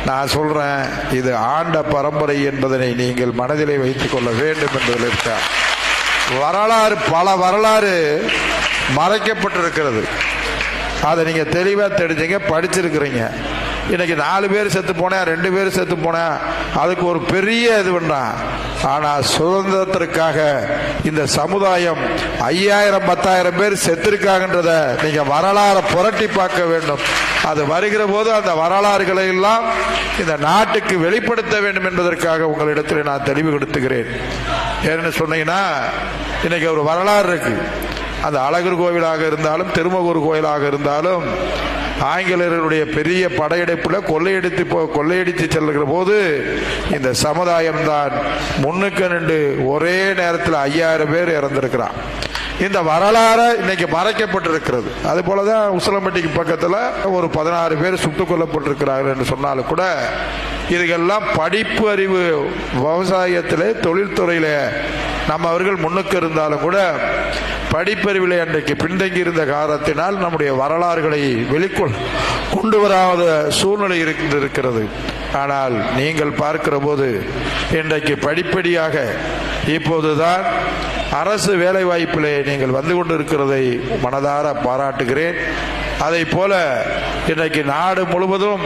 நான் சொல்றேன், இது ஆண்ட பரம்பரை என்பதனை நீங்கள் மனதிலே வைத்துக் கொள்ள வேண்டும் என்பதில் இருக்க வரலாறு, பல வரலாறு மறைக்கப்பட்டிருக்கிறது. அதை நீங்க தெளிவா தெரிஞ்சுங்க, படிச்சிருக்கிறீங்க. இன்னைக்கு 4 பேர் செத்து போனா, 2 பேர் செத்து போனா அதுக்கு ஒரு பெரிய இது பண்ணான். ஆனா சுதந்திரத்திற்காக இந்த சமுதாயம் 5000 10,000 பேர் செத்திருக்காங்கன்றத நீங்க வரலாறு புரட்டி பார்க்க வேண்டும். அது வருகிற போது அந்த வரலாறுகளை எல்லாம் இந்த நாட்டுக்கு வெளிப்படுத்த வேண்டும் என்பதற்காக உங்களிடத்தில் நான் தெளிவுபடுத்துகிறேன். ஏன்னு சொன்னீங்கன்னா, இன்னைக்கு ஒரு வரலாறு இருக்கு. அந்த அழகர் கோவிலாக இருந்தாலும் திருமகூர் கோயிலாக இருந்தாலும் ஆங்கிலேயர்களுடைய பெரிய படையெடுப்புல கொள்ளையடித்து செல்லுகிற போது இந்த சமுதாயம் தான் முன்னுக்கு நின்று ஒரே நேரத்தில் 5000 பேர் இறந்திருக்கிறான். இந்த வரலாறு இன்னைக்கு மறைக்கப்பட்டிருக்கிறது. அது போலதான் உசிலம்பட்டிக்கு பக்கத்தில் ஒரு 16 பேர் சுட்டுக் கொல்லப்பட்டிருக்கிறார்கள் என்று சொன்னாலும் கூட இதுக்கெல்லாம் படிப்பு அறிவு, விவசாயத்திலே, தொழில்துறையில நம்ம அவர்கள் முன்னுக்கு இருந்தாலும் கூட படிப்பறிவிலே அன்றைக்கு பின்தங்கி இருந்த காரணத்தினால் நம்முடைய வரலாறுகளை கொண்டு வராத சூழ்நிலை இருக்கிறது. ஆனால் நீங்கள் பார்க்கிற போது இன்றைக்கு படிப்படியாக இப்போதுதான் அரசு வேலை வாய்ப்பிலே நீங்கள் வந்து கொண்டிருக்கிறதை மனதார பாராட்டுகிறேன். அதை போல இன்றைக்கு நாடு முழுவதும்